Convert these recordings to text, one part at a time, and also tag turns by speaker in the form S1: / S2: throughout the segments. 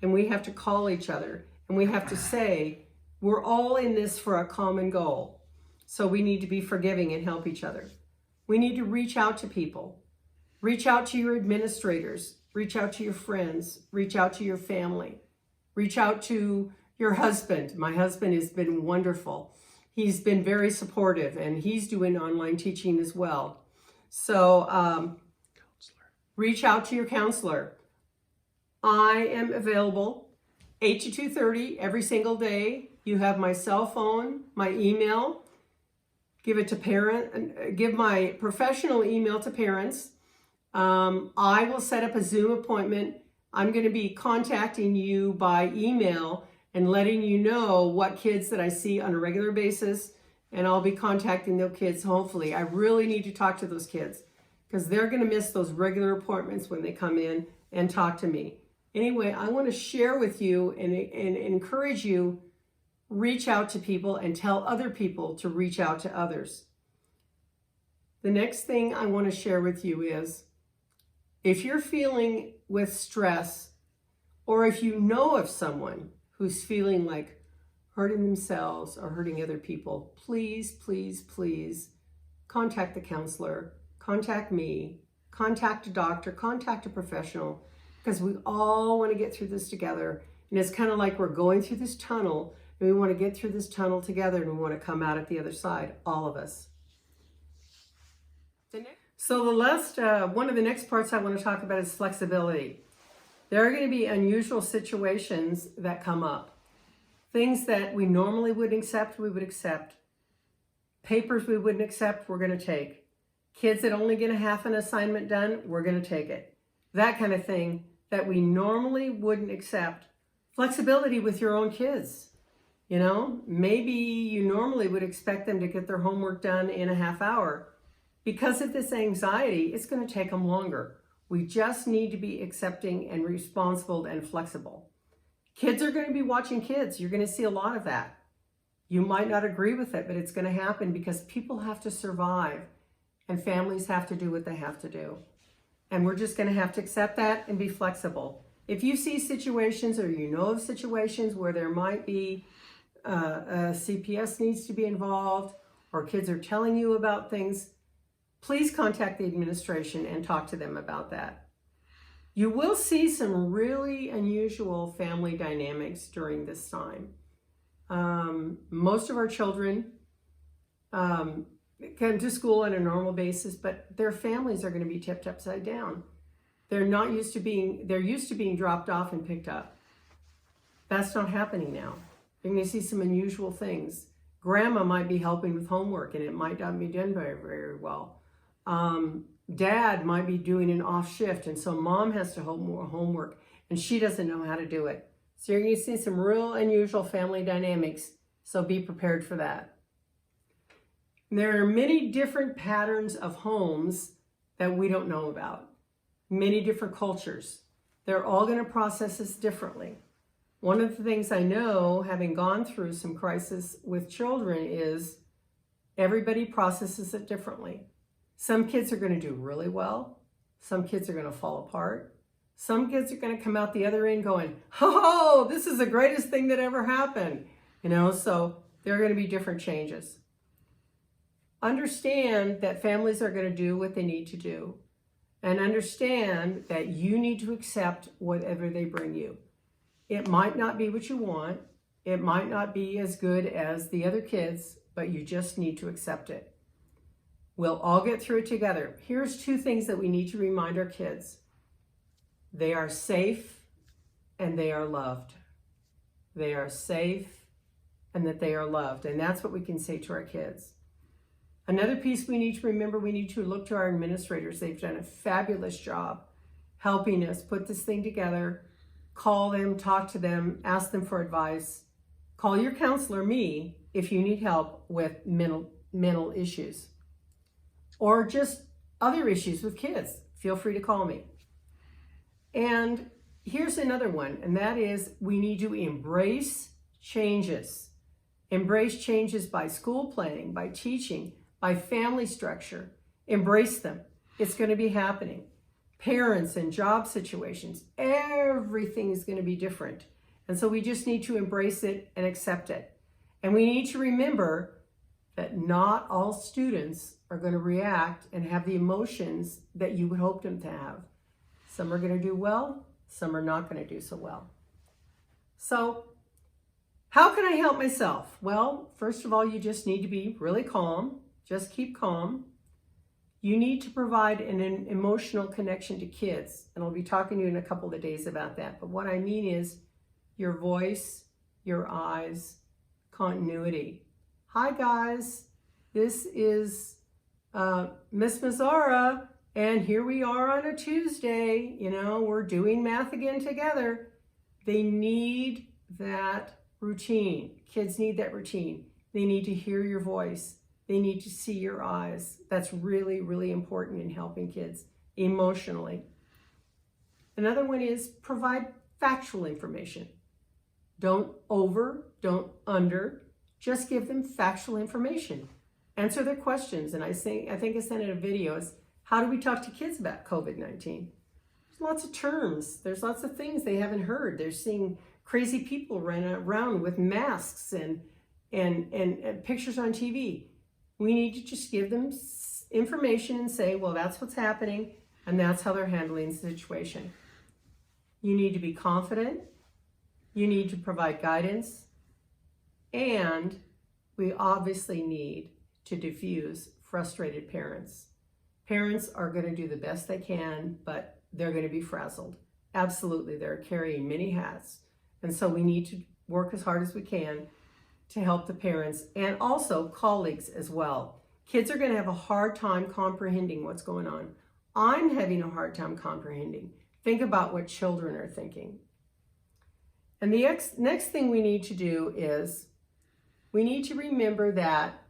S1: and we have to call each other, and we have to say, we're all in this for a common goal. So we need to be forgiving and help each other. We need to reach out to people. Reach out to your administrators. Reach out to your friends. Reach out to your family. Reach out to your husband. My husband has been wonderful. He's been very supportive, and he's doing online teaching as well. So reach out to your counselor. I am available 8 to 2:30 every single day. You have my cell phone, my email. Give it to give my professional email to parents. I will set up a Zoom appointment. I'm going to be contacting you by email and letting you know what kids that I see on a regular basis, and I'll be contacting those kids. Hopefully, I really need to talk to those kids because they're going to miss those regular appointments when they come in and talk to me. Anyway, I want to share with you and encourage you, reach out to people and tell other people to reach out to others. The next thing I want to share with you is, if you're feeling with stress, or if you know of someone who's feeling like hurting themselves or hurting other people, please, please, please contact the counselor, contact me, contact a doctor, contact a professional, because we all want to get through this together. And it's kind of like we're going through this tunnel, and we want to get through this tunnel together, and we want to come out at the other side, all of us. So the last, one of the next parts I want to talk about is flexibility. There are going to be unusual situations that come up. Things that we normally wouldn't accept, we would accept. Papers we wouldn't accept, we're going to take. Kids that only get a half an assignment done, we're going to take it. That kind of thing that we normally wouldn't accept. Flexibility with your own kids. You know, maybe you normally would expect them to get their homework done in a half hour. Because of this anxiety, it's going to take them longer. We just need to be accepting and responsible and flexible. Kids are going to be watching kids. You're going to see a lot of that. You might not agree with it, but it's going to happen because people have to survive and families have to do what they have to do. And we're just going to have to accept that and be flexible. If you see situations or you know of situations where there might be a CPS needs to be involved, or kids are telling you about things, please contact the administration and talk to them about that. You will see some really unusual family dynamics during this time. Most of our children come to school on a normal basis, but their families are going to be tipped upside down. They're used to being dropped off and picked up. That's not happening now. You're going to see some unusual things. Grandma might be helping with homework and it might not be done very, very well. Dad might be doing an off shift, and so mom has to hold more homework and she doesn't know how to do it. So you're going to see some real unusual family dynamics, so be prepared for that. There are many different patterns of homes that we don't know about, many different cultures. They're all going to process this differently. One of the things I know, having gone through some crisis with children, is everybody processes it differently. Some kids are going to do really well. Some kids are going to fall apart. Some kids are going to come out the other end going, oh, this is the greatest thing that ever happened. You know, so there are going to be different changes. Understand that families are going to do what they need to do. And understand that you need to accept whatever they bring you. It might not be what you want. It might not be as good as the other kids, but you just need to accept it. We'll all get through it together. Here's 2 things that we need to remind our kids. They are safe and they are loved. They are safe and that they are loved. And that's what we can say to our kids. Another piece we need to remember, we need to look to our administrators. They've done a fabulous job helping us put this thing together. Call them, talk to them, ask them for advice. Call your counselor, me, if you need help with mental issues. Or just other issues with kids. Feel free to call me. And here's another one, and that is we need to embrace changes. Embrace changes by school planning, by teaching, by family structure. Embrace them. It's going to be happening. parents and job situations. Everything is going to be different. And so we just need to embrace it and accept it. And we need to remember that not all students are going to react and have the emotions that you would hope them to have. Some are going to do well, some are not going to do so well. So, how can I help myself? Well, first of all, you just need to be really calm. Just keep calm. You need to provide an emotional connection to kids. And I'll be talking to you in a couple of days about that. But what I mean is your voice, your eyes, continuity. Hi guys, this is Miss Mazzara, and here we are on a Tuesday. You know, we're doing math again together. They need that routine. Kids need that routine. They need to hear your voice. They need to see your eyes. That's really, really important in helping kids emotionally. Another one is provide factual information. Don't don't under. Just give them factual information. Answer their questions. And I think I sent in a video. Is how do we talk to kids about COVID-19? There's lots of terms. There's lots of things they haven't heard. They're seeing crazy people run around with masks and pictures on TV. We need to just give them information and say, well, that's what's happening, and that's how they're handling the situation. You need to be confident. You need to provide guidance. And we obviously need to diffuse frustrated parents. Parents are going to do the best they can, but they're going to be frazzled. Absolutely, they're carrying many hats. And so we need to work as hard as we can to help the parents and also colleagues as well. Kids are going to have a hard time comprehending what's going on. I'm having a hard time comprehending. Think about what children are thinking. And the next thing we need to do is we need to remember that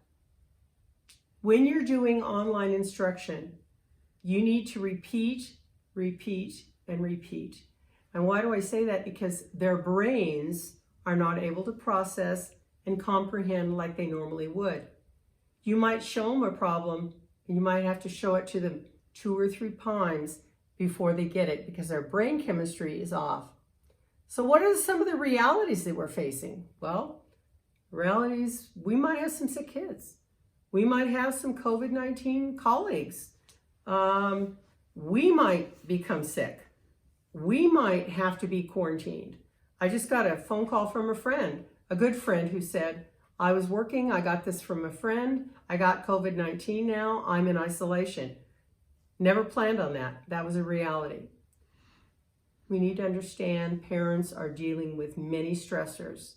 S1: when you're doing online instruction, you need to repeat, and repeat. And why do I say that? Because their brains are not able to process and comprehend like they normally would. You might show them a problem, and you might have to show it to them 2 or 3 times before they get it because their brain chemistry is off. So what are some of the realities that we're facing? Well, realities, we might have some sick kids. We might have some COVID-19 colleagues. We might become sick. We might have to be quarantined. I just got a phone call from a friend, a good friend, who said, I was working, I got this from a friend, I got COVID-19 now, I'm in isolation. Never planned on that. That was a reality. We need to understand parents are dealing with many stressors,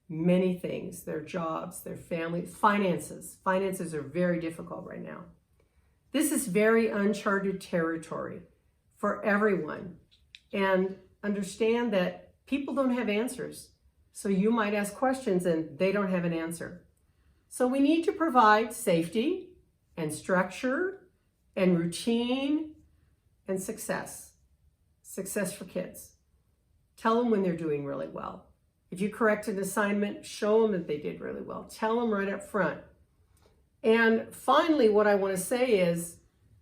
S1: many things, their jobs, their family, finances. Finances are very difficult right now. This is very uncharted territory for everyone. And understand that people don't have answers. So you might ask questions and they don't have an answer. So we need to provide safety and structure and routine and success. Success for kids. Tell them when they're doing really well. If you correct an assignment, show them that they did really well. Tell them right up front. And finally, what I want to say is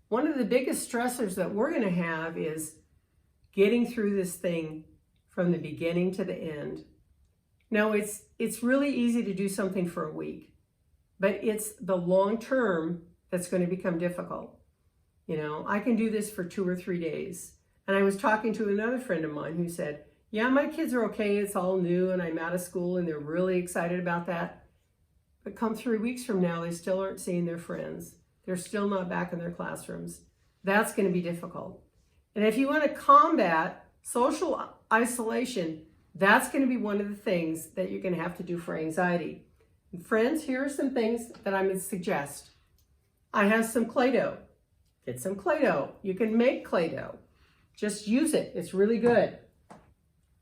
S1: one of the biggest stressors that we're going to have is getting through this thing from the beginning to the end. Now, it's really easy to do something for a week, but it's the long term that's going to become difficult. You know, I can do this for 2 or 3 days. And I was talking to another friend of mine who said, yeah, my kids are okay. It's all new and I'm out of school and they're really excited about that. But come 3 weeks from now, they still aren't seeing their friends. They're still not back in their classrooms. That's going to be difficult. And if you want to combat social isolation, that's going to be one of the things that you're going to have to do for anxiety. And friends, here are some things that I would suggest. I have some Play-Doh. Get some Play-Doh. You can make Play-Doh. Just use it. It's really good.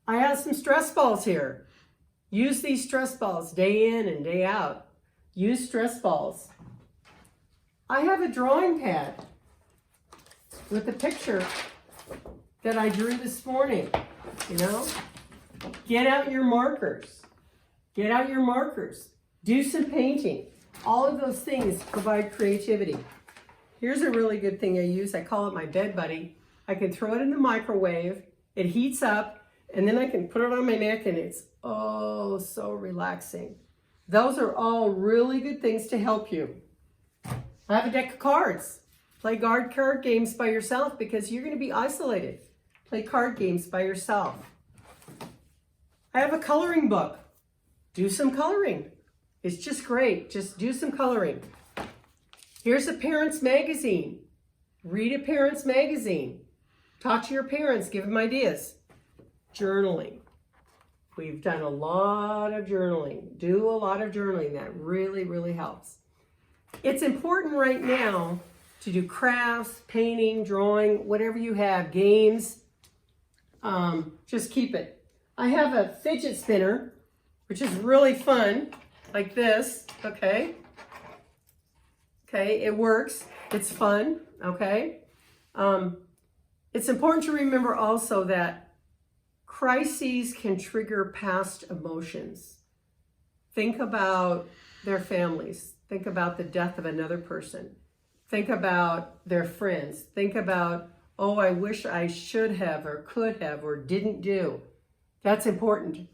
S1: I have some stress balls here. Use these stress balls day in and day out. Use stress balls. I have a drawing pad with a picture that I drew this morning, you know? Get out your markers. Get out your markers. Do some painting. All of those things provide creativity. Here's a really good thing I use. I call it my bed buddy. I can throw it in the microwave, it heats up, and then I can put it on my neck and it's oh so relaxing. Those are all really good things to help you. I have a deck of cards. Play card games by yourself because you're going to be isolated. Play card games by yourself. I have a coloring book. Do some coloring. It's just great. Just do some coloring. Here's a parent's magazine. Read a parent's magazine. Talk to your parents. Give them ideas. Journaling. We've done a lot of journaling. Do a lot of journaling. That really, really helps. It's important right now to do crafts, painting, drawing, whatever you have, games. Just keep it. I have a fidget spinner, which is really fun, like this, okay? Okay, it works. It's fun, okay? It's important to remember also that crises can trigger past emotions. Think about their families. Think about the death of another person. Think about their friends. Think about, oh, I wish I should have or could have or didn't do. That's important.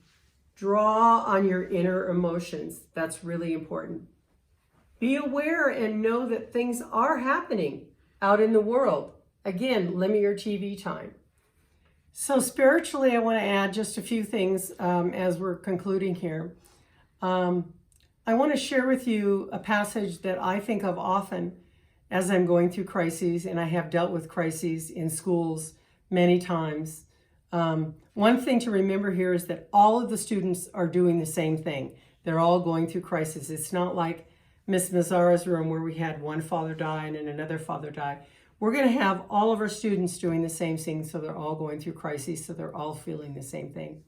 S1: Draw on your inner emotions. That's really important. Be aware and know that things are happening out in the world. Again, limit your TV time. So spiritually, I want to add just a few things as we're concluding here. I want to share with you a passage that I think of often as I'm going through crises, and I have dealt with crises in schools many times. One thing to remember here is that all of the students are doing the same thing. They're all going through crisis. It's not like Miss Mazzara's room where we had one father die and then another father die. We're going to have all of our students doing the same thing, so they're all going through crises, so they're all feeling the same thing.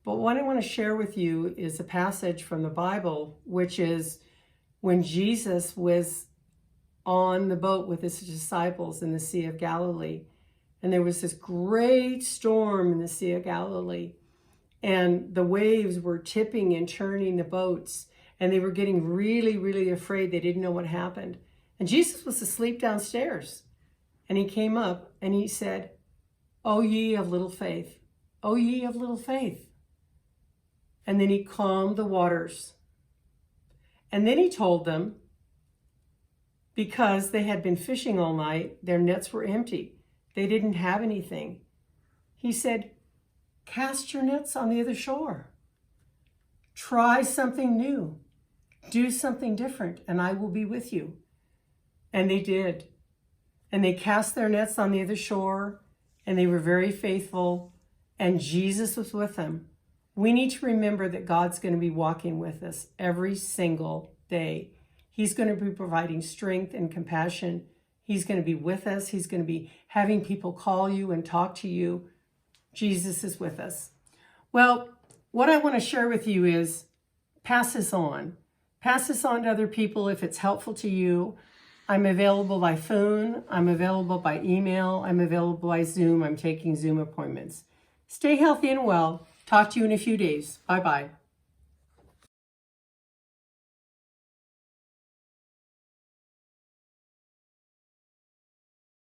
S1: But what I want to share with you is a passage from the Bible, which is when Jesus was on the boat with his disciples in the Sea of Galilee. And there was this great storm in the Sea of Galilee. And the waves were tipping and churning the boats. And they were getting really, really afraid. They didn't know what happened. And Jesus was asleep downstairs. And he came up and he said, "O ye of little faith, O ye of little faith." And then he calmed the waters. And then he told them, because they had been fishing all night, their nets were empty. They didn't have anything. He said, "Cast your nets on the other shore. Try something new. Do something different, and I will be with you." And they did. And they cast their nets on the other shore, and they were very faithful, and Jesus was with them. We need to remember that God's going to be walking with us every single day. He's going to be providing strength and compassion. He's going to be with us. He's going to be having people call you and talk to you. Jesus is with us. Well, what I want to share with you is pass this on. Pass this on to other people if it's helpful to you. I'm available by phone. I'm available by email. I'm available by Zoom. I'm taking Zoom appointments. Stay healthy and well. Talk to you in a few days. Bye-bye.